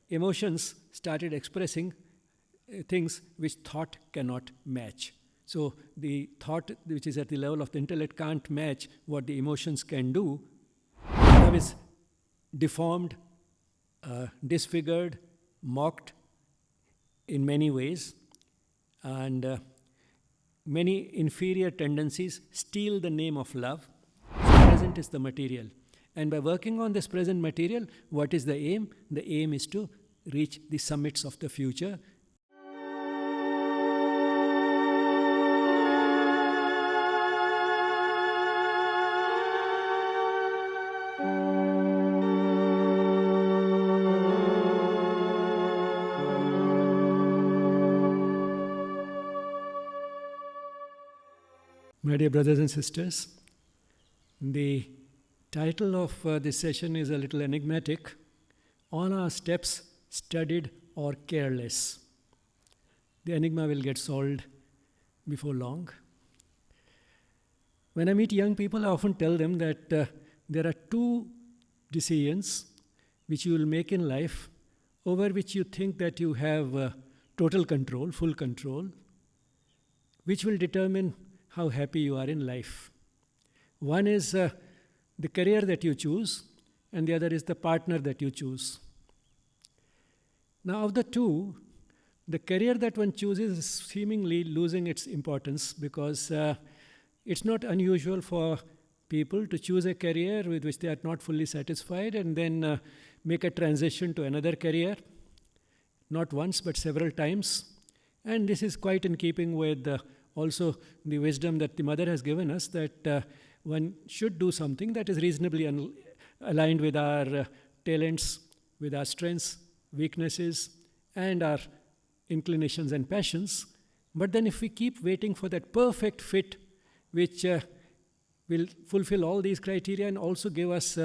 emotions started expressing things which thought cannot match. So the thought which is at the level of the intellect can't match what the emotions can do. Love is deformed, disfigured, mocked in many ways, and many inferior tendencies steal the name of love. Present is the material. And by working on this present material, what is the aim? The aim is to reach the summits of the future. My dear brothers and sisters, the title of this session is a little enigmatic. On our steps, studied or careless. The enigma will get solved before long. When I meet young people, I often tell them that there are two decisions which you will make in life over which you think that you have total control, full control, which will determine how happy you are in life. One is the career that you choose, and the other is the partner that you choose. Now, of the two, the career that one chooses is seemingly losing its importance because it's not unusual for people to choose a career with which they are not fully satisfied and then make a transition to another career, not once but several times. And this is quite in keeping with also the wisdom that the mother has given us, that one should do something that is reasonably aligned with our talents, with our strengths, weaknesses, and our inclinations and passions. But then if we keep waiting for that perfect fit, which will fulfill all these criteria and also give us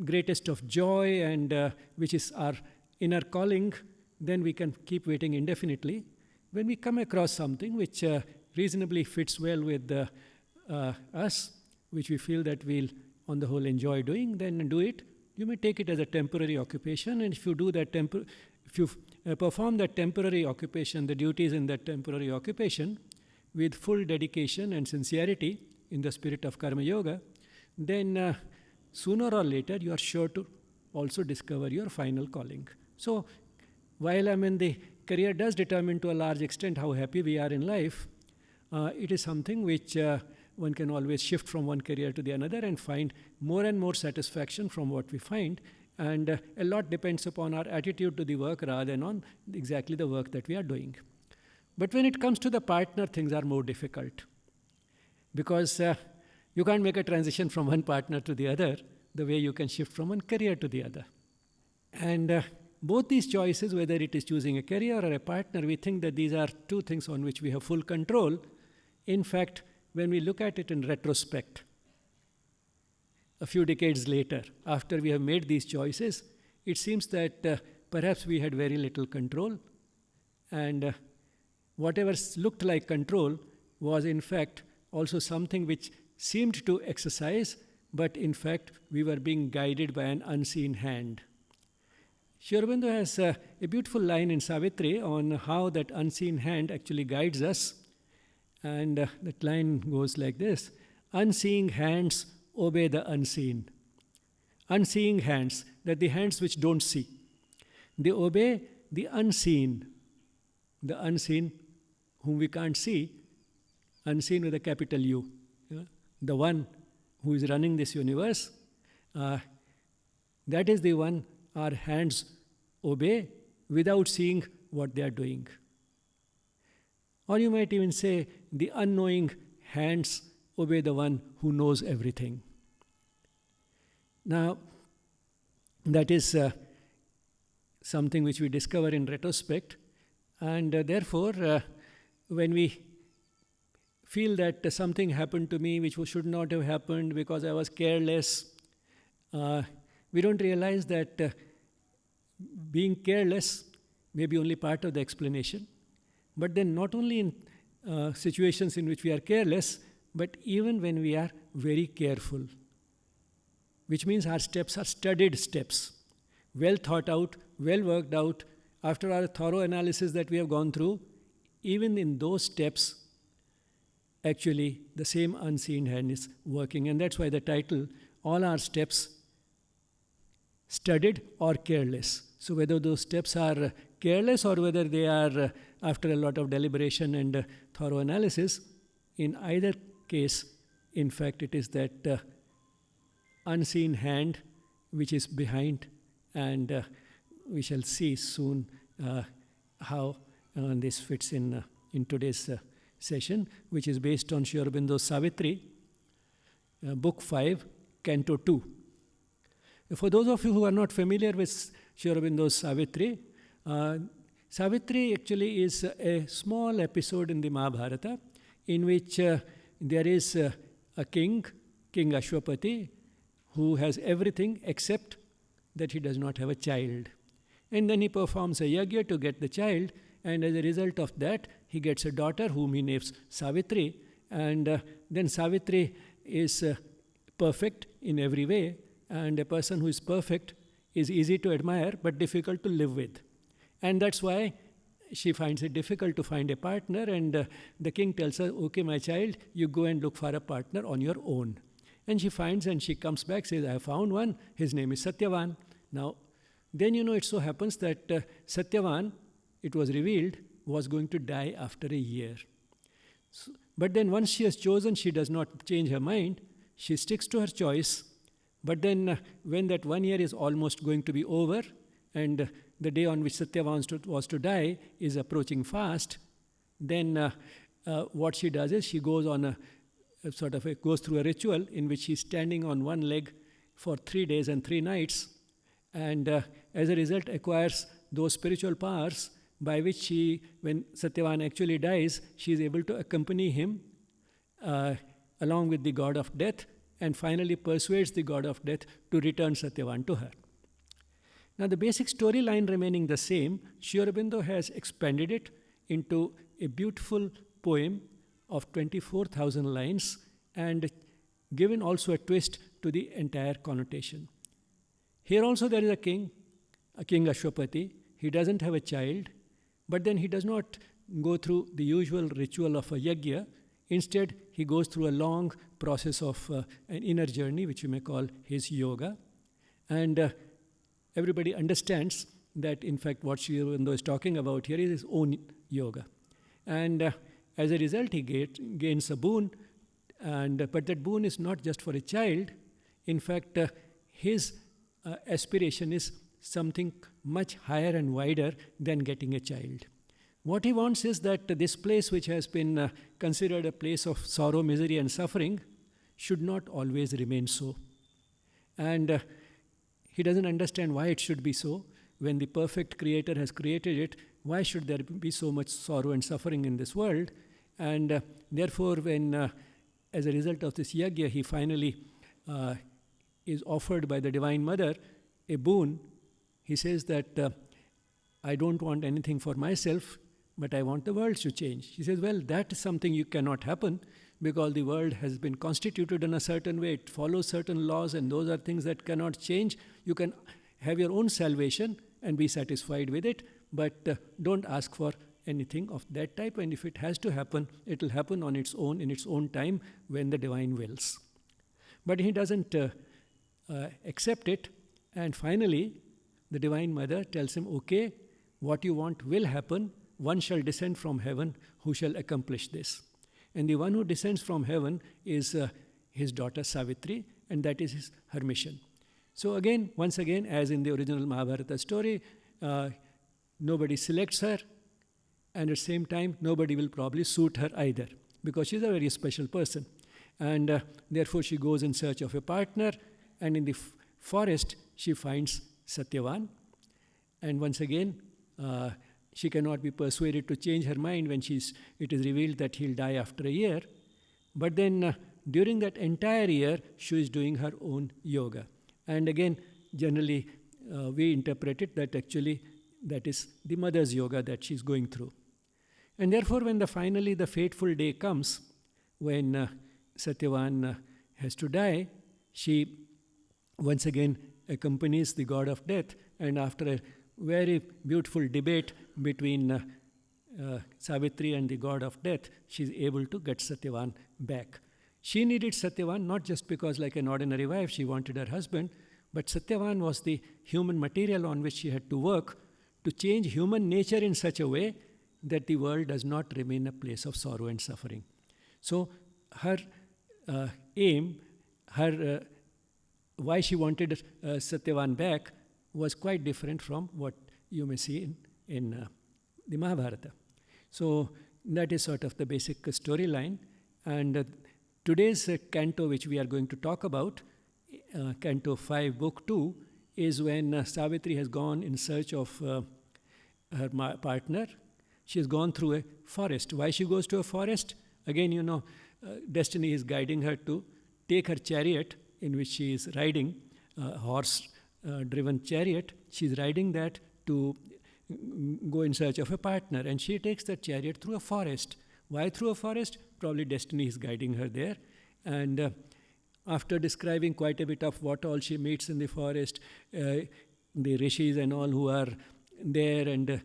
greatest of joy and which is our inner calling, then we can keep waiting indefinitely. When we come across something which reasonably fits well with us, which we feel that we'll on the whole enjoy doing, then do it. You may take it as a temporary occupation, and if you do that if you perform that temporary occupation, the duties in that temporary occupation with full dedication and sincerity in the spirit of karma yoga, then sooner or later you are sure to also discover your final calling. So while the career does determine to a large extent how happy we are in life, it is something which one can always shift from one career to the another and find more and more satisfaction from what we find. And a lot depends upon our attitude to the work rather than on exactly the work that we are doing. But when it comes to the partner, things are more difficult. Because you can't make a transition from one partner to the other the way you can shift from one career to the other. And both these choices, whether it is choosing a career or a partner, we think that these are two things on which we have full control. In fact, when we look at it in retrospect, a few decades later, after we have made these choices, it seems that perhaps we had very little control, and whatever looked like control was in fact also something which seemed to exercise, but in fact we were being guided by an unseen hand. Aurobindo has a beautiful line in Savitri on how that unseen hand actually guides us. And that line goes like this: unseeing hands obey the unseen. Unseeing hands, that the hands which don't see, they obey the unseen whom we can't see, unseen with a capital U. The one who is running this universe, that is the one our hands obey without seeing what they are doing. Or you might even say the unknowing hands obey the one who knows everything. Now, that is something which we discover in retrospect, and therefore, when we feel that something happened to me which should not have happened because I was careless, we don't realize that being careless may be only part of the explanation. But then not only in situations in which we are careless, but even when we are very careful, which means our steps are studied steps. well thought out, well worked out. After our thorough analysis that we have gone through, even in those steps, actually the same unseen hand is working. And that's why the title, All Our Steps, Studied or Careless. So whether those steps are careless or whether they are after a lot of deliberation and thorough analysis, in either case, in fact, it is that unseen hand which is behind, and we shall see soon how this fits in today's session, which is based on Aurobindo's Savitri, Book 5, Canto 2. For those of you who are not familiar with Aurobindo's Savitri, Savitri actually is a small episode in the Mahabharata in which there is a king, King Ashwapati, who has everything except that he does not have a child. And then he performs a yagya to get the child, and as a result of that, he gets a daughter whom he names Savitri, and then Savitri is perfect in every way, and a person who is perfect is easy to admire but difficult to live with. And that's why she finds it difficult to find a partner, and the king tells her, okay, my child, you go and look for a partner on your own. And she finds, and she comes back, says, I have found one, his name is Satyavan. Now, then it so happens that Satyavan, it was revealed, was going to die after a year. So, but then once she has chosen, she does not change her mind, she sticks to her choice. But then when that 1 year is almost going to be over, and the day on which Satyavan was to die is approaching fast, then what she does is she goes on goes through a ritual in which she's standing on one leg for 3 days and 3 nights, and as a result acquires those spiritual powers by which she, when Satyavan actually dies, she is able to accompany him along with the god of death, and finally persuades the god of death to return Satyavan to her. Now the basic storyline remaining the same, Aurobindo has expanded it into a beautiful poem of 24,000 lines and given also a twist to the entire connotation. Here also there is a king Ashwapati. He doesn't have a child, but then he does not go through the usual ritual of a yagya. Instead, he goes through a long process of an inner journey, which you may call his yoga. And everybody understands that, in fact, what Aurobindo is talking about here is his own yoga. And as a result, he gains a boon, but that boon is not just for a child. In fact, his aspiration is something much higher and wider than getting a child. What he wants is that this place, which has been considered a place of sorrow, misery, and suffering, should not always remain so. And he doesn't understand why it should be so. When the perfect creator has created it, why should there be so much sorrow and suffering in this world? And therefore, when, as a result of this yagya, he finally is offered by the Divine Mother a boon, he says that I don't want anything for myself, but I want the world to change. She says, well, that is something cannot happen, because the world has been constituted in a certain way. It follows certain laws, and those are things that cannot change. You can have your own salvation and be satisfied with it, but don't ask for anything of that type. And if it has to happen, it will happen on its own, in its own time, when the divine wills. But he doesn't accept it, and finally, the Divine Mother tells him, okay, what you want will happen. One shall descend from heaven who shall accomplish this. And the one who descends from heaven is his daughter Savitri, and that is her mission. So again, once again, as in the original Mahabharata story, nobody selects her, and at the same time, nobody will probably suit her either, because she's a very special person. And therefore, she goes in search of a partner, and in the forest, she finds Satyavan. And once again, she cannot be persuaded to change her mind when it is revealed that he'll die after a year. But then during that entire year, she is doing her own yoga. And again, generally, we interpret it that actually that is the mother's yoga that she's going through. And therefore, when finally the fateful day comes, when Satyavan has to die, she once again accompanies the god of death and after a very beautiful debate between Savitri and the god of death, she's able to get Satyavan back. She needed Satyavan not just because, like an ordinary wife, she wanted her husband, but Satyavan was the human material on which she had to work to change human nature in such a way that the world does not remain a place of sorrow and suffering. So her aim, her why she wanted Satyavan back was quite different from what you may see in the Mahabharata. So that is sort of the basic storyline. And today's canto, which we are going to talk about, Canto 5, Book 2, is when Savitri has gone in search of her partner. She has gone through a forest. Why she goes to a forest? Again, destiny is guiding her to take her chariot, in which she is riding, a horse-driven chariot. She is riding that to go in search of a partner. And she takes that chariot through a forest. Why through a forest? Probably destiny is guiding her there. And after describing quite a bit of what all she meets in the forest, the rishis and all who are there and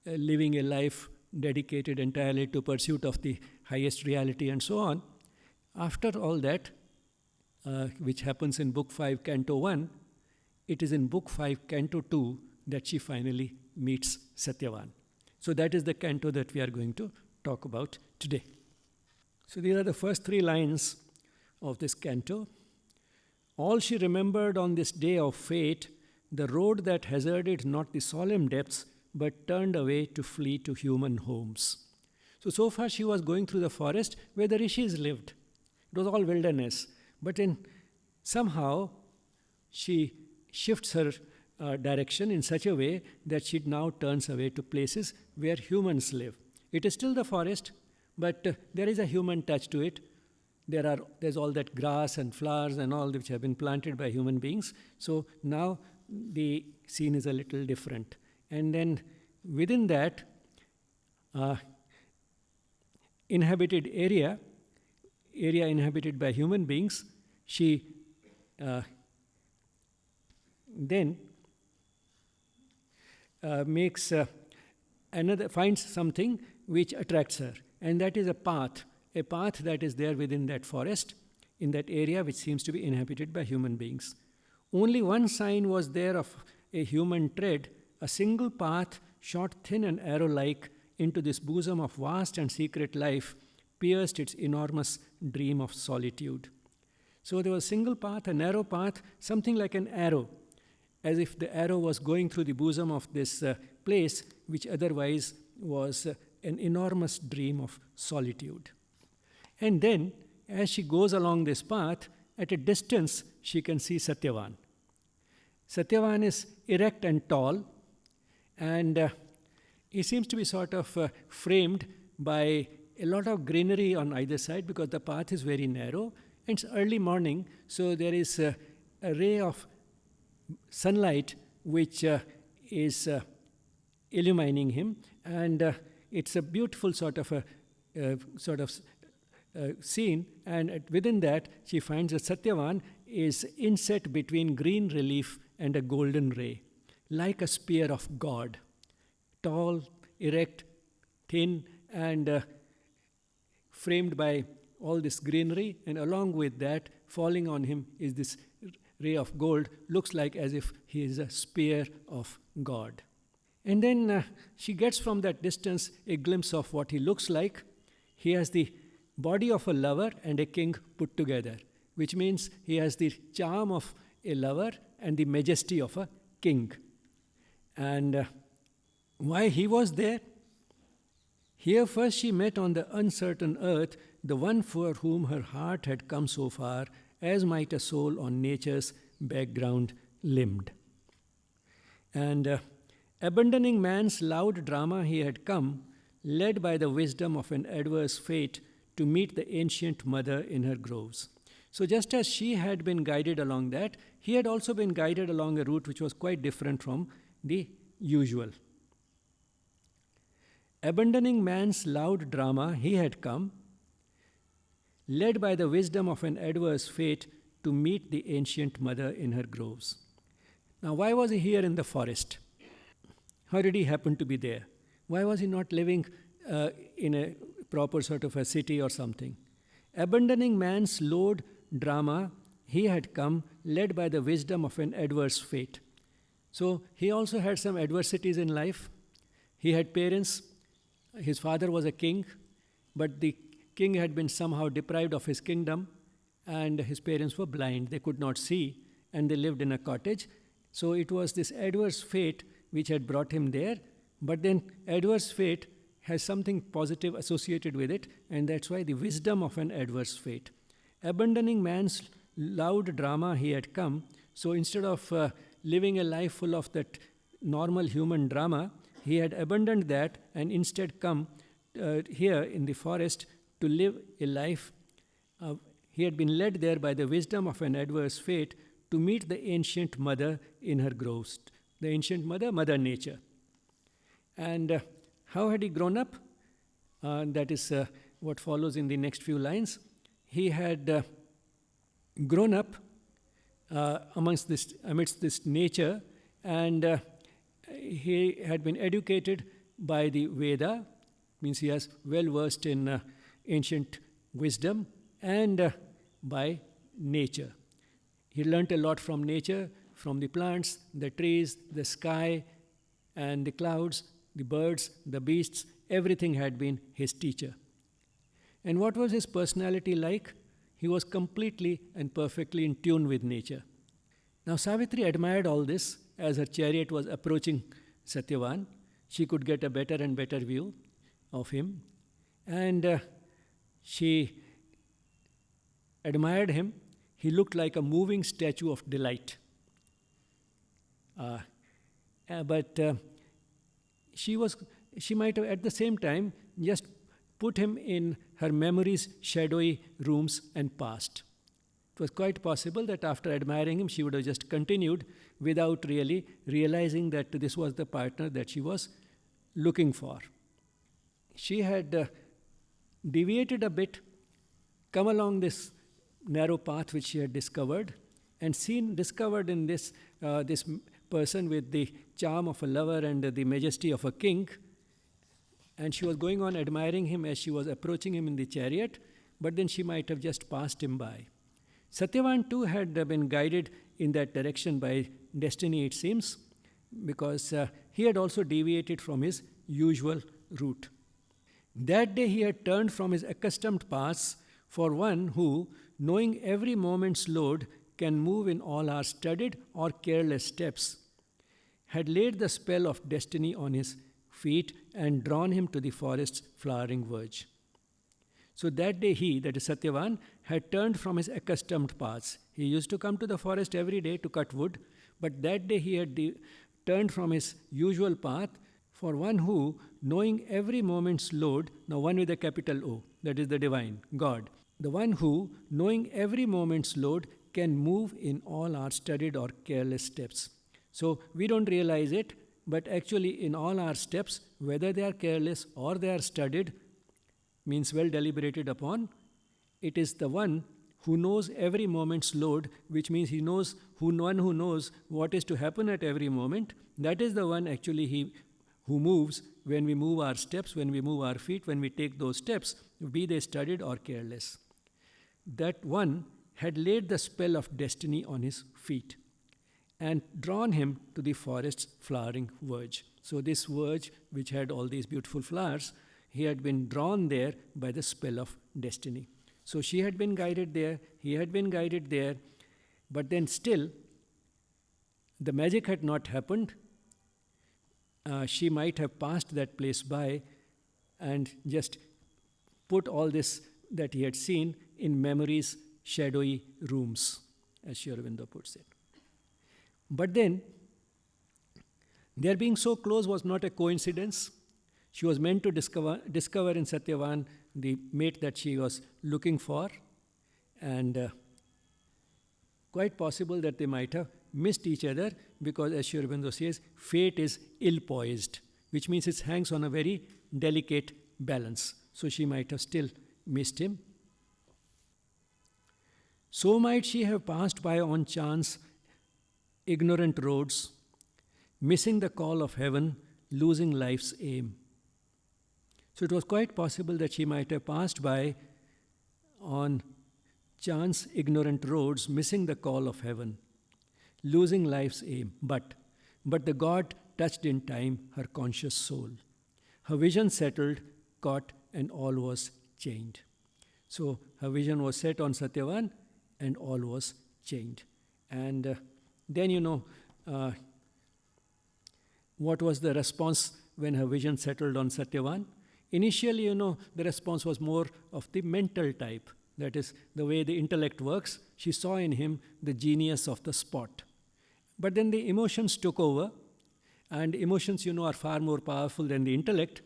living a life dedicated entirely to pursuit of the highest reality and so on, after all that, which happens in Book 5, Canto 1, it is in Book 5, Canto 2 that she finally meets Satyavan. So that is the canto that we are going to talk about today. So these are the first 3 lines of this canto. All she remembered on this day of fate, the road that hazarded not the solemn depths, but turned away to flee to human homes. So far she was going through the forest where the rishis lived. It was all wilderness. But somehow she shifts her direction in such a way that she now turns away to places where humans live. It is still the forest, but there is a human touch to it. There's all that grass and flowers and all which have been planted by human beings. So now the scene is a little different. And then within that inhabited area inhabited by human beings, she then finds something which attracts her, and that is a path that is there within that forest, in that area which seems to be inhabited by human beings. Only one sign was there of a human tread, a single path shot thin and arrow-like into this bosom of vast and secret life, pierced its enormous dream of solitude. So there was a single path, a narrow path, something like an arrow, as if the arrow was going through the bosom of this place, which otherwise was an enormous dream of solitude. And then, as she goes along this path, at a distance, she can see Satyavan. Satyavan is erect and tall, and he seems to be sort of framed by a lot of greenery on either side because the path is very narrow. And it's early morning, so there is a ray of sunlight which is illumining him, and it's a beautiful sort of scene. And within that, she finds that Satyavan is inset between green relief and a golden ray, like a spear of God, tall, erect, thin, and framed by all this greenery, and along with that, falling on him is this ray of gold, looks like as if he is a spear of God. And then she gets from that distance a glimpse of what he looks like. He has the body of a lover and a king put together, which means he has the charm of a lover and the majesty of a king. And why he was there? Here first she met on the uncertain earth the one for whom her heart had come so far, as might a soul on nature's background limbed. And abandoning man's loud drama, he had come, led by the wisdom of an adverse fate, to meet the ancient mother in her groves. So just as she had been guided along that, he had also been guided along a route which was quite different from the usual. Abandoning man's loud drama, he had come, led by the wisdom of an adverse fate, to meet the ancient mother in her groves. Now, why was he here in the forest? How did he happen to be there? Why was he not living in a proper sort of a city or something? Abandoning man's load drama, he had come led by the wisdom of an adverse fate. So he also had some adversities in life. He had parents. His father was a king, but the king had been somehow deprived of his kingdom, and his parents were blind. They could not see, and they lived in a cottage. So it was this adverse fate which had brought him there. But then adverse fate has something positive associated with it, and that's why the wisdom of an adverse fate. Abandoning man's loud drama, he had come. So instead of living a life full of that normal human drama, he had abandoned that and instead come here in the forest to live a life. He had been led there by the wisdom of an adverse fate to meet the ancient mother in her groves. The ancient mother, Mother Nature. And how had he grown up? That is what follows in the next few lines. He had grown up amidst this nature, and he had been educated by the Veda, means he is well versed in ancient wisdom, and by nature. He learnt a lot from nature, from the plants, the trees, the sky, and the clouds, the birds, the beasts. Everything had been his teacher. And what was his personality like? He was completely and perfectly in tune with nature. Now Savitri admired all this. As her chariot was approaching Satyavan, she could get a better and better view of him. And she admired him. He looked like a moving statue of delight. But she might have at the same time just put him in her memory's shadowy rooms and passed. It was quite possible that after admiring him, she would have just continued without really realizing that this was the partner that she was looking for. She had deviated a bit, come along this narrow path which she had discovered, and discovered in this person with the charm of a lover and the majesty of a king. And she was going on admiring him as she was approaching him in the chariot, but then she might have just passed him by. Satyavan too had been guided in that direction by destiny, it seems, because he had also deviated from his usual route. That day he had turned from his accustomed paths for one who, knowing every moment's load, can move in all our studied or careless steps, had laid the spell of destiny on his feet and drawn him to the forest's flowering verge. So that day he, that is Satyavan, had turned from his accustomed paths. He used to come to the forest every day to cut wood, but that day he had turned from his usual path for one who, knowing every moment's load, now one with a capital O, that is the divine, God, the one who, knowing every moment's load, can move in all our studied or careless steps. So we don't realize it, but actually in all our steps, whether they are careless or they are studied, means well deliberated upon, it is the one who knows every moment's load, which means he knows one who knows what is to happen at every moment. That is the one actually who moves when we move our steps, when we move our feet, when we take those steps, be they studied or careless. That one had laid the spell of destiny on his feet and drawn him to the forest's flowering verge. So this verge, which had all these beautiful flowers, he had been drawn there by the spell of destiny. So she had been guided there, he had been guided there, but then still, the magic had not happened. She might have passed that place by and just put all this that he had seen in memory's shadowy rooms, as Aurobindo puts it. But then, their being so close was not a coincidence. She was meant to discover in Satyavan the mate that she was looking for, and quite possible that they might have missed each other because, as Aurobindo says, fate is ill-poised, which means it hangs on a very delicate balance. So she might have still missed him. So might she have passed by on chance ignorant roads, missing the call of heaven, losing life's aim. So it was quite possible that she might have passed by on chance ignorant roads, missing the call of heaven, losing life's aim. But the God touched in time her conscious soul. Her vision settled, caught, and all was changed. So her vision was set on Satyavan, and all was changed. And then, what was the response when her vision settled on Satyavan? Initially, the response was more of the mental type. That is, the way the intellect works. She saw in him the genius of the spot. But then the emotions took over, and emotions, are far more powerful than the intellect.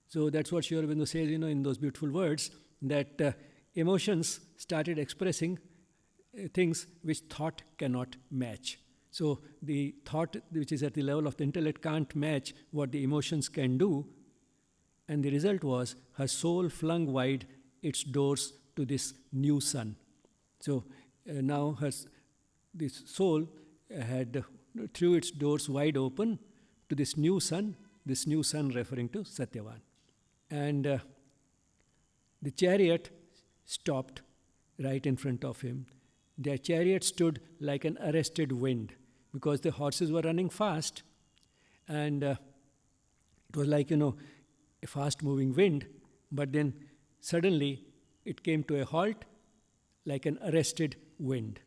So that's what Sri Aurobindo says, in those beautiful words, that emotions started expressing things which thought cannot match. So the thought which is at the level of the intellect can't match what the emotions can do. And the result was her soul flung wide its doors to this new sun. So now this soul had threw its doors wide open to this new sun referring to Satyavan. And the chariot stopped right in front of him. The chariot stood like an arrested wind because the horses were running fast, and it was like, a fast-moving wind, but then suddenly it came to a halt like an arrested wind.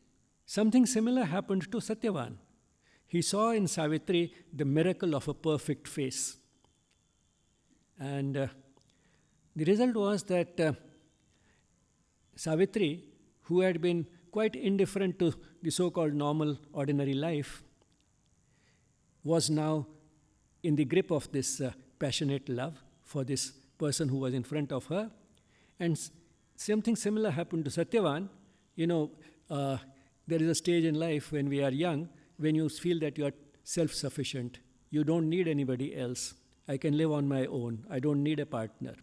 Something similar happened to Satyavan. He saw in Savitri the miracle of a perfect face. And the result was that Savitri, who had been quite indifferent to the so-called normal, ordinary life, was now in the grip of this passionate love for this person who was in front of her. And something similar happened to Satyavan. There is a stage in life when we are young, when you feel that you are self-sufficient. You don't need anybody else. I can live on my own. I don't need a partner.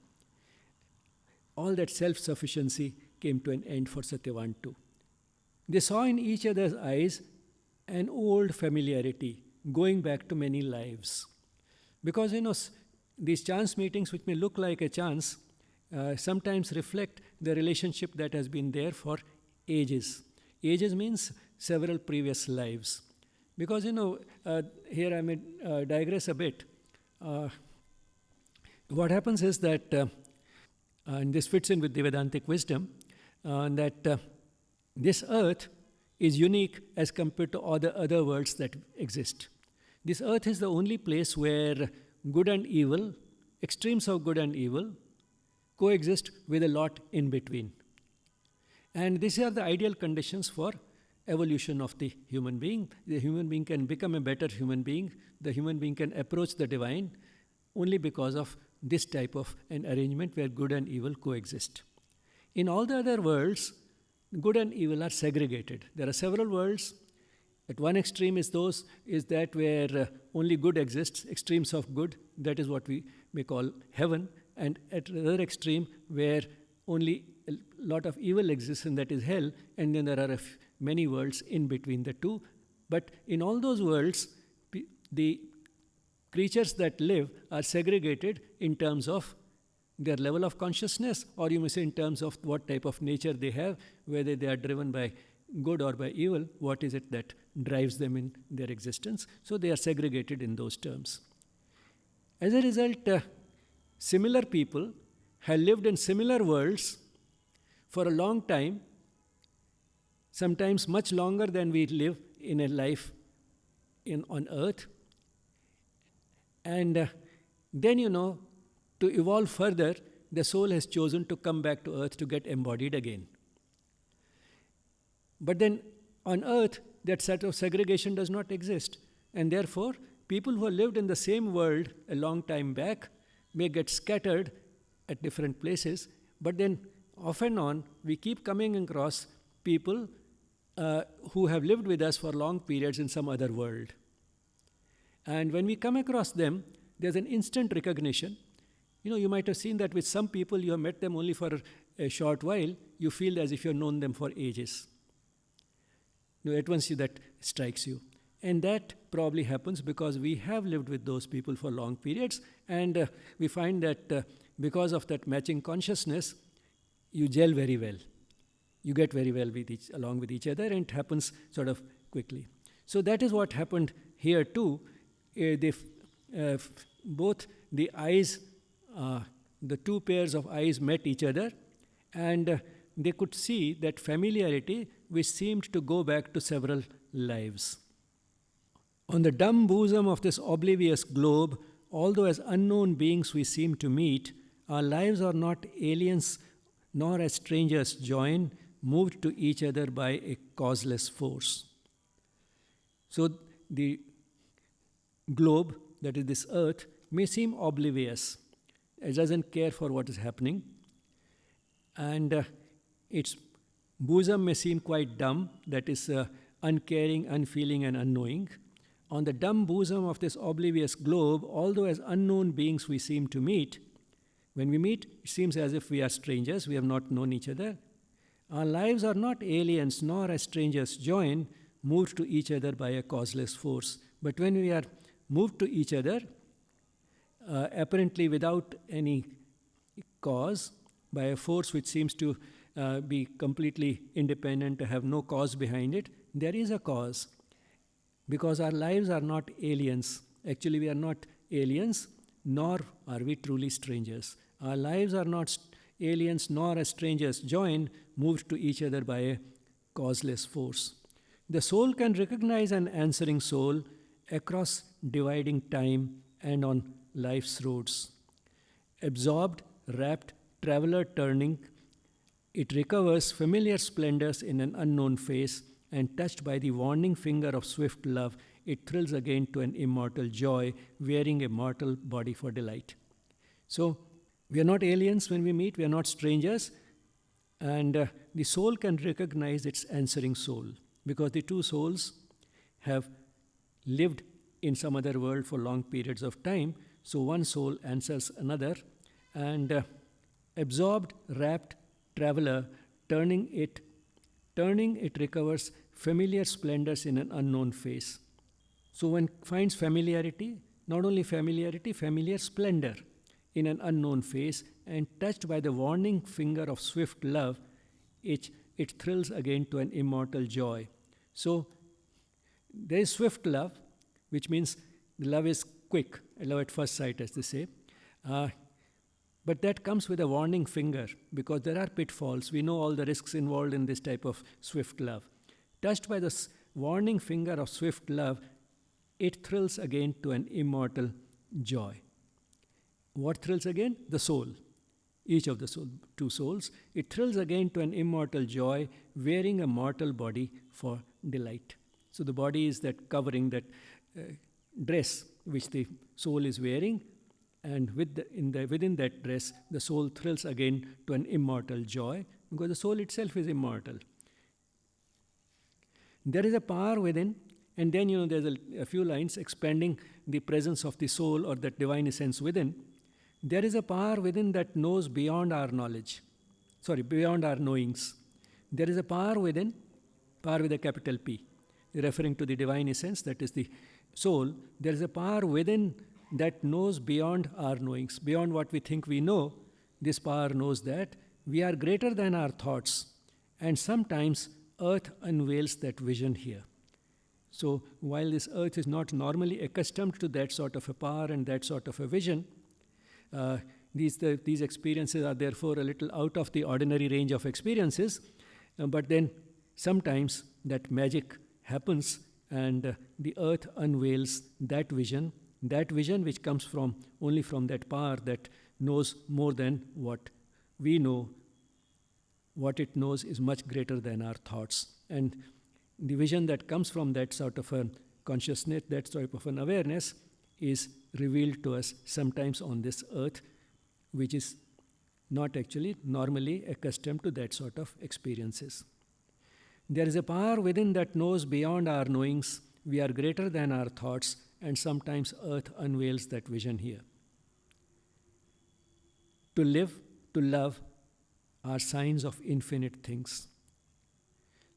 All that self-sufficiency came to an end for Satyavan too. They saw in each other's eyes an old familiarity going back to many lives. Because, these chance meetings, which may look like a chance, sometimes reflect the relationship that has been there for ages. Ages means several previous lives. Because, here I may digress a bit. What happens is that, and this fits in with the Vedantic wisdom, that this earth is unique as compared to all the other worlds that exist. This earth is the only place where good and evil, extremes of good and evil, coexist with a lot in between. And these are the ideal conditions for evolution of the human being. The human being can become a better human being. The human being can approach the divine only because of this type of an arrangement where good and evil coexist. In all the other worlds, good and evil are segregated. There are several worlds. At one extreme is that where only good exists, extremes of good, that is what we may call heaven. And at the other extreme, where only a lot of evil exists, and that is hell, and then there are many worlds in between the two. But in all those worlds, the creatures that live are segregated in terms of their level of consciousness, or you may say in terms of what type of nature they have, whether they are driven by good or by evil, what is it that drives them in their existence. So they are segregated in those terms. As a result, similar people have lived in similar worlds for a long time, sometimes much longer than we live in a life on earth. And then, to evolve further, the soul has chosen to come back to earth to get embodied again. But then on earth, that sort of segregation does not exist. And therefore, people who have lived in the same world a long time back may get scattered at different places. But then off and on, we keep coming across people who have lived with us for long periods in some other world. And when we come across them, there's an instant recognition. You might have seen that with some people, you have met them only for a short while, you feel as if you have known them for ages. at once that strikes you. And that probably happens because we have lived with those people for long periods, and we find that because of that matching consciousness, you gel very well. You get very well along with each other, and it happens sort of quickly. So that is what happened here too. Both the eyes, the two pairs of eyes met each other, and they could see that familiarity which seemed to go back to several lives. On the dumb bosom of this oblivious globe, although as unknown beings we seem to meet, our lives are not aliens nor as strangers join, moved to each other by a causeless force. So the globe, that is this earth, may seem oblivious. It doesn't care for what is happening. And its bosom may seem quite dumb, that is uncaring, unfeeling, and unknowing. On the dumb bosom of this oblivious globe, although as unknown beings we seem to meet, when we meet, it seems as if we are strangers, we have not known each other. Our lives are not aliens, nor as strangers join, moved to each other by a causeless force. But when we are moved to each other, apparently without any cause, by a force which seems to be completely independent, to have no cause behind it, there is a cause. Because our lives are not aliens. Actually, we are not aliens, nor are we truly strangers. Our lives are not aliens, nor as strangers join, moved to each other by a causeless force. The soul can recognize an answering soul across dividing time and on life's roads. Absorbed, rapt, traveler turning, it recovers familiar splendors in an unknown face, and touched by the warning finger of swift love, it thrills again to an immortal joy, wearing a mortal body for delight. So, we are not aliens when we meet, we are not strangers, and the soul can recognize its answering soul, because the two souls have lived in some other world for long periods of time, so one soul answers another, and absorbed, rapt, traveler, turning it recovers familiar splendors in an unknown face. So one finds familiarity, not only familiarity, familiar splendor in an unknown face, and touched by the warning finger of swift love, it thrills again to an immortal joy. So there is swift love, which means the love is quick, love at first sight, as they say. But that comes with a warning finger, because there are pitfalls. We know all the risks involved in this type of swift love. Touched by the warning finger of swift love, it thrills again to an immortal joy. What thrills again? The soul. Each of the two souls. It thrills again to an immortal joy, wearing a mortal body for delight. So the body is that covering, that dress which the soul is wearing, and within that dress, the soul thrills again to an immortal joy, because the soul itself is immortal. There is a power within, and then there's a few lines expanding the presence of the soul or that divine essence within. There is a power within that knows beyond our knowledge. Beyond our knowings. There is a power within, power with a capital P, referring to the divine essence, that is the soul. There is a power within that knows beyond our knowings, beyond what we think we know. This power knows that we are greater than our thoughts, and sometimes earth unveils that vision here. So while this earth is not normally accustomed to that sort of a power and that sort of a vision, these experiences are therefore a little out of the ordinary range of experiences, but then sometimes that magic happens, and the earth unveils that vision which comes only from that power that knows more than what we know. What it knows is much greater than our thoughts. And the vision that comes from that sort of a consciousness, that sort of an awareness, is revealed to us sometimes on this earth, which is not actually normally accustomed to that sort of experiences. There is a power within that knows beyond our knowings. We are greater than our thoughts, and sometimes earth unveils that vision here. To live, to love are signs of infinite things.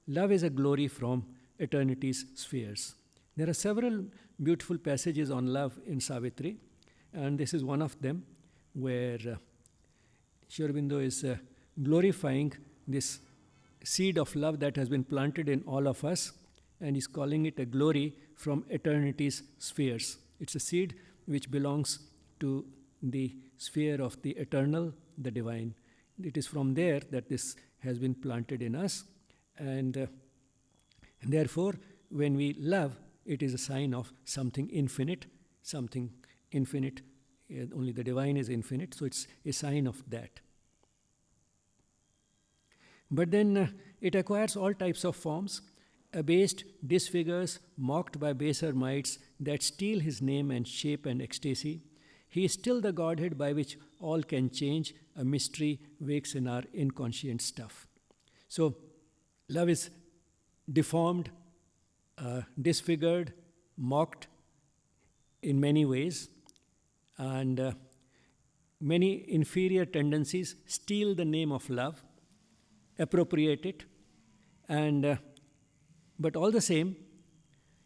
Love is a glory from eternity's spheres. There are several beautiful passages on love in Savitri, and this is one of them where Aurobindo is glorifying this seed of love that has been planted in all of us, and he's calling it a glory from eternity's spheres. It's a seed which belongs to the sphere of the eternal, the divine. It is from there that this has been planted in us, and therefore, when we love, it is a sign of something infinite, something infinite. Only the divine is infinite, so it's a sign of that. But then it acquires all types of forms, abased, disfigures, mocked by baser mites that steal his name and shape and ecstasy. He is still the Godhead by which all can change. A mystery wakes in our inconscient stuff. So, love is deformed, disfigured, mocked in many ways, and many inferior tendencies steal the name of love, appropriate it, and but all the same,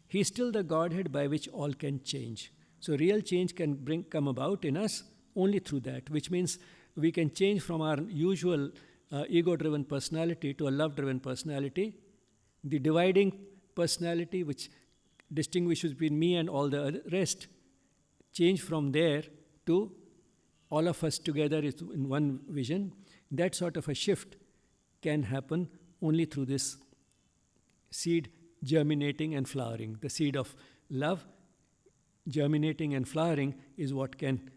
he is still the Godhead by which all can change. So real change can come about in us only through that, which means we can change from our usual ego-driven personality to a love-driven personality. The dividing personality which distinguishes between me and all the rest, change from there to all of us together is in one vision. That sort of a shift can happen only through this seed germinating and flowering. The seed of love germinating and flowering is what can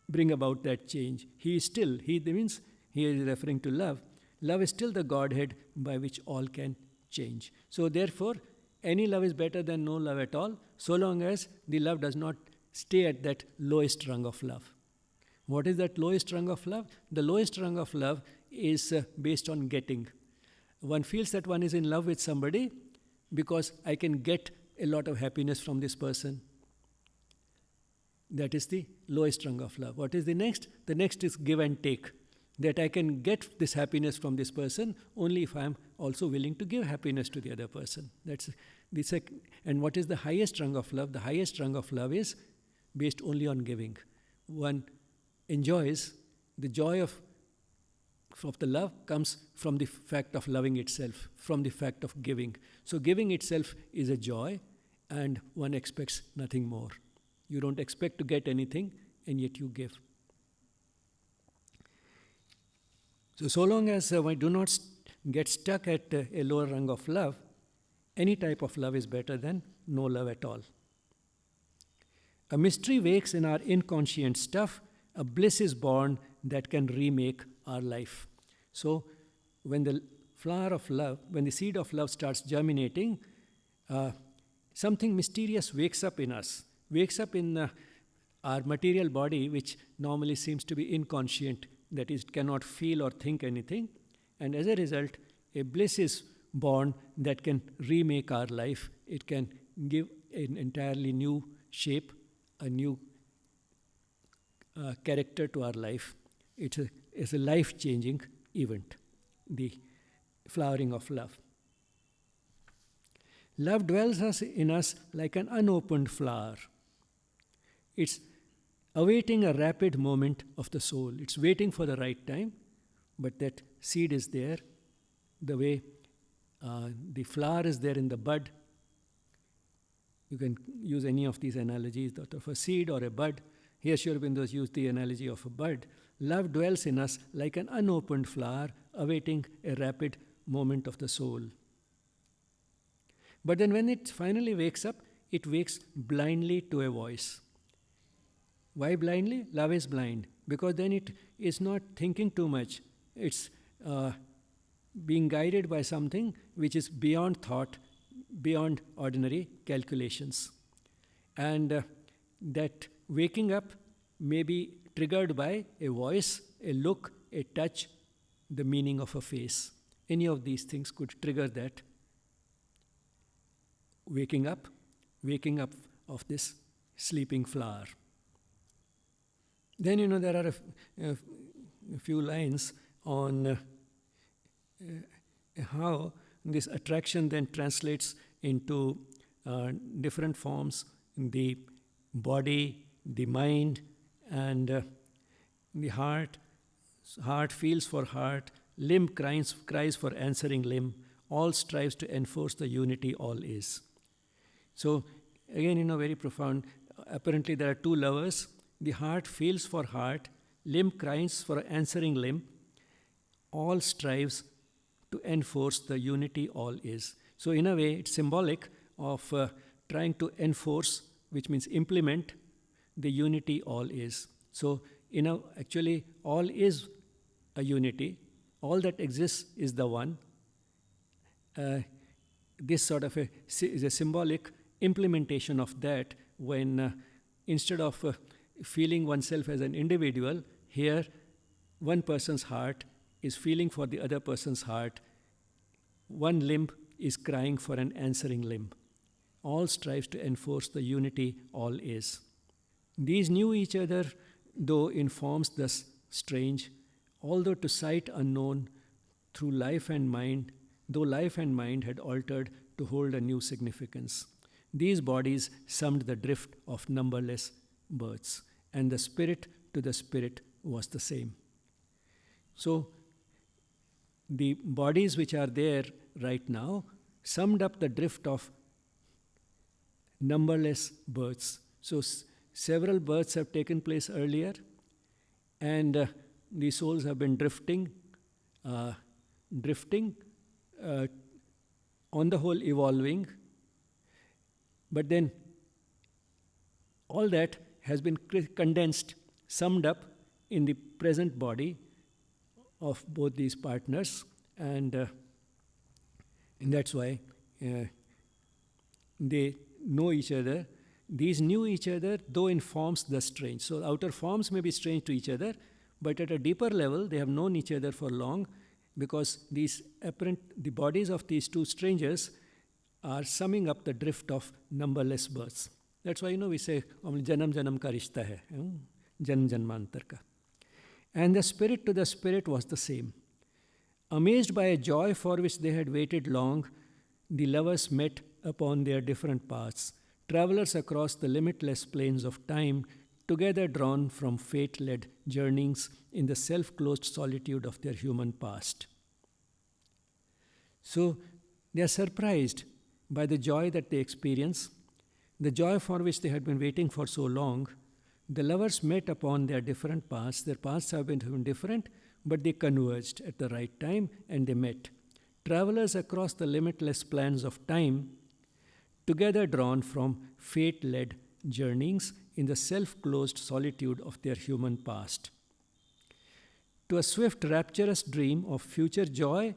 bring about that change. He means he is referring to love. Love is still the Godhead by which all can change. So therefore, any love is better than no love at all, so long as the love does not stay at that lowest rung of love. What is that lowest rung of love? The lowest rung of love is based on getting. One feels that one is in love with somebody because I can get a lot of happiness from this person. That is the lowest rung of love. What is the next? The next is give and take. That I can get this happiness from this person only if I am also willing to give happiness to the other person. That's the second. And what is the highest rung of love? The highest rung of love is based only on giving. One enjoys the joy of the love comes from the fact of loving itself, from the fact of giving. So giving itself is a joy, and one expects nothing more. You don't expect to get anything, and yet you give. So long as we do not get stuck at a lower rung of love, any type of love is better than no love at all. A mystery wakes in our inconscient stuff. A bliss is born that can remake our life. So when the flower of love, when the seed of love starts germinating, something mysterious wakes up in us, wakes up in our material body, which normally seems to be inconscient, that is, cannot feel or think anything. And as a result, a bliss is born that can remake our life. It can give an entirely new shape, a new character to our life. It's a life-changing event, the flowering of love. Love dwells in us like an unopened flower. It's awaiting a rapid moment of the soul. It's waiting for the right time, but that seed is there, the way the flower is there in the bud. You can use any of these analogies, that of a seed or a bud. Here Aurobindo has used the analogy of a bud. Love dwells in us like an unopened flower, awaiting a rapid moment of the soul. But then when it finally wakes up, it wakes blindly to a voice. Why blindly? Love is blind. Because then it is not thinking too much. It's being guided by something which is beyond thought, beyond ordinary calculations. And that waking up may be triggered by a voice, a look, a touch, the meaning of a face. Any of these things could trigger that waking up of this sleeping flower. Then, there are a few lines on how this attraction then translates into different forms in the body, the mind, and the heart. Heart feels for heart, limb cries for answering limb, all strives to enforce the unity all is. So, again, very profound. Apparently, there are two lovers. The heart feels for heart, limb cries for answering limb, all strives to enforce the unity all is. So, in a way, it's symbolic of trying to enforce, which means implement, the unity all is. So, actually, all is a unity. All that exists is the one. This sort of is a symbolic implementation of that when instead of feeling oneself as an individual, here one person's heart is feeling for the other person's heart. One limb is crying for an answering limb. All strives to enforce the unity all is. These knew each other, though in forms thus strange, although to sight unknown, through life and mind, though life and mind had altered to hold a new significance. These bodies summed the drift of numberless births, and the spirit to the spirit was the same. So, the bodies which are there right now summed up the drift of numberless births. So, several births have taken place earlier, and the souls have been drifting, on the whole evolving. But then all that has been condensed, summed up in the present body of both these partners, and that's why they know each other. These knew each other, though in forms thus strange. So outer forms may be strange to each other, but at a deeper level, they have known each other for long, because the bodies of these two strangers are summing up the drift of numberless births. That's why we say janam janam ka rishta hai, janam janmantar ka. And the spirit to the spirit was the same. Amazed by a joy for which they had waited long, the lovers met upon their different paths, travelers across the limitless plains of time, together drawn from fate-led journeyings in the self-closed solitude of their human past. So they are surprised by the joy that they experience, the joy for which they had been waiting for so long. The lovers met upon their different paths. Their paths have been different, but they converged at the right time and they met. Travelers across the limitless plans of time, together drawn from fate-led journeyings in the self-closed solitude of their human past, to a swift, rapturous dream of future joy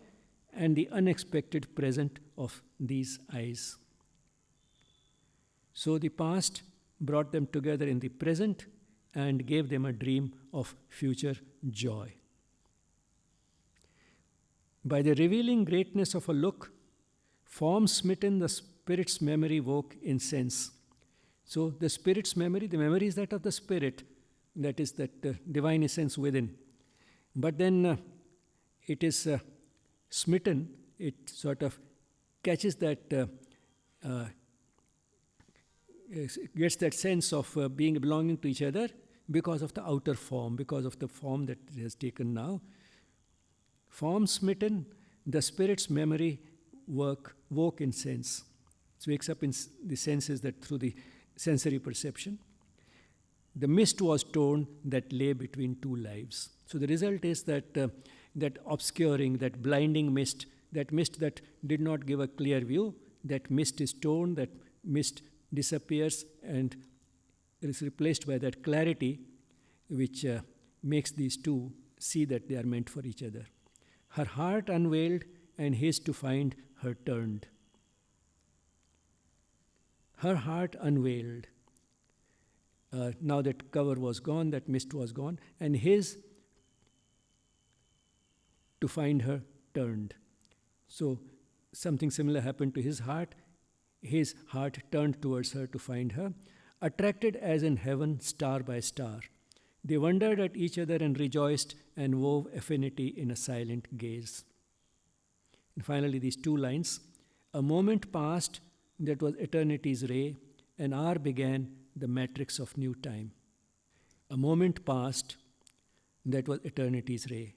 and the unexpected present of these eyes. So the past brought them together in the present and gave them a dream of future joy. By the revealing greatness of a look, form smitten, the spirit's memory woke in sense. So the spirit's memory, the memory is that of the spirit, that is that divine essence within. But then it is smitten, it sort of catches that, gets that sense of belonging to each other because of the outer form, because of the form that it has taken now. Form smitten, the spirit's memory woke in sense. It wakes up in the senses that through the sensory perception. The mist was torn that lay between two lives. So the result is that that obscuring, that blinding mist that did not give a clear view, that mist is torn, that mist disappears and is replaced by that clarity which makes these two see that they are meant for each other. Her heart unveiled and his to find her turned. Her heart unveiled. Now that cover was gone, that mist was gone, and his to find her turned. So something similar happened to his heart. His heart turned towards her to find her, attracted as in heaven star by star. They wondered at each other and rejoiced and wove affinity in a silent gaze. And finally, these two lines. A moment passed, that was eternity's ray, an hour began, the matrix of new time. A moment passed, that was eternity's ray.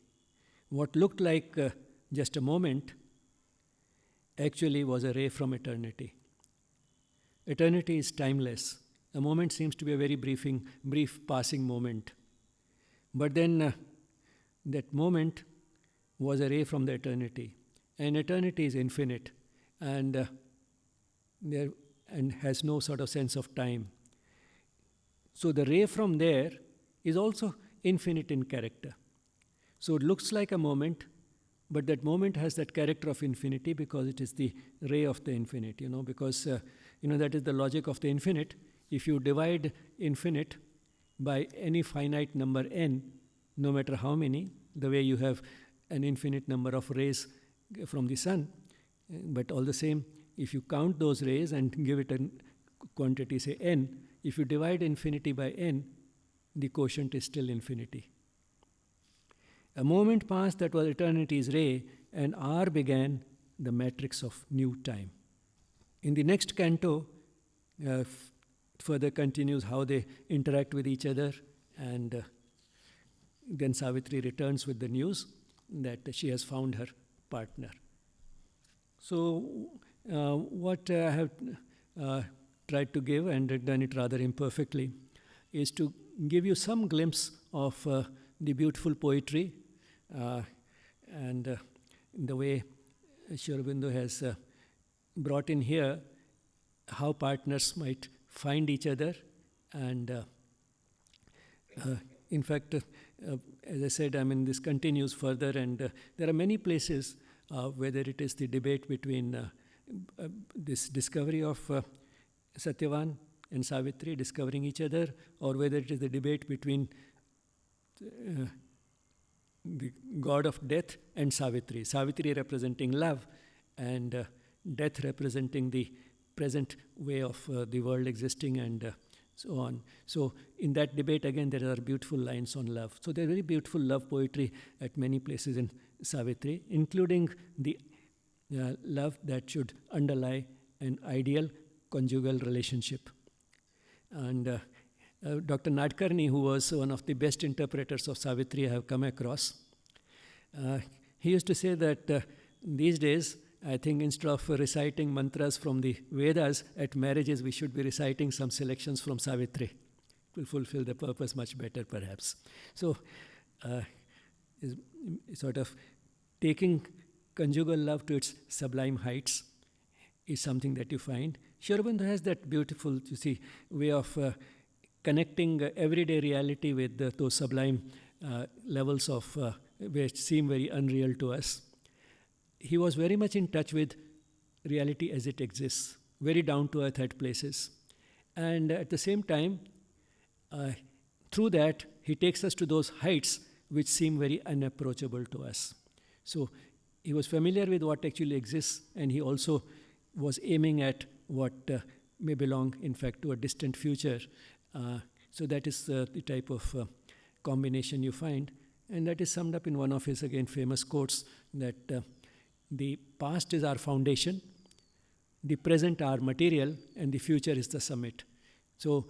What looked like just a moment actually was a ray from eternity. Eternity is timeless. A moment seems to be a very brief passing moment. But then that moment was a ray from the eternity. And eternity is infinite and has no sort of sense of time. So the ray from there is also infinite in character. So it looks like a moment, but that moment has that character of infinity because it is the ray of the infinite, because that is the logic of the infinite. If you divide infinite by any finite number n, no matter how many, the way you have an infinite number of rays from the sun, but all the same, if you count those rays and give it a quantity, say n, if you divide infinity by n, the quotient is still infinity. A moment passed, that was eternity's ray, and hour began, the matrix of new time. In the next canto, further continues how they interact with each other, and then Savitri returns with the news that she has found her partner. So what I have tried to give, and done it rather imperfectly, is to give you some glimpse of the beautiful poetry and the way Aurobindo has brought in here how partners might find each other. And in fact, as I said, this continues further, and there are many places, whether it is the debate between this discovery of Satyavan and Savitri discovering each other, or whether it is the debate between the god of death and Savitri. Savitri representing love and death representing the present way of the world existing and so on. So in that debate again there are beautiful lines on love. So there is very beautiful love poetry at many places in Savitri, including the love that should underlie an ideal conjugal relationship. And Dr. Nadkarni, who was one of the best interpreters of Savitri I have come across, he used to say that these days, I think instead of reciting mantras from the Vedas at marriages, we should be reciting some selections from Savitri. It will fulfill the purpose much better, perhaps. So, sort of taking conjugal love to its sublime heights is something that you find. Aurobindo has that beautiful, way of connecting everyday reality with those sublime levels of which seem very unreal to us. He was very much in touch with reality as it exists, very down to earth at places. And at the same time, through that, he takes us to those heights which seem very unapproachable to us. So he was familiar with what actually exists, and he also was aiming at what may belong, in fact, to a distant future. So that is the type of combination you find. And that is summed up in one of his, again, famous quotes, that the past is our foundation, the present our material, and the future is the summit. So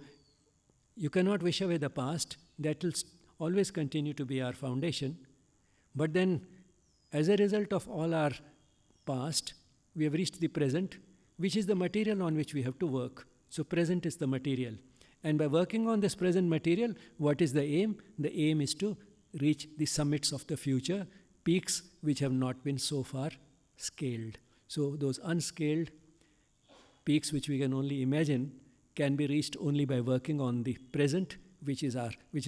you cannot wish away the past. That will always continue to be our foundation. But then, as a result of all our past, we have reached the present, which is the material on which we have to work. So present is the material. And by working on this present material, what is the aim? The aim is to reach the summits of the future, peaks which have not been so far scaled. So those unscaled peaks which we can only imagine can be reached only by working on the present, which is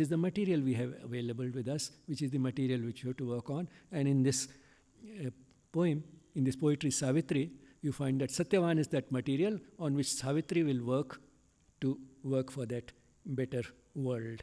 the material we have available with us, which is the material which we have to work on. And in this poem, in this poetry Savitri, you find that Satyavan is that material on which Savitri will work to work for that better world.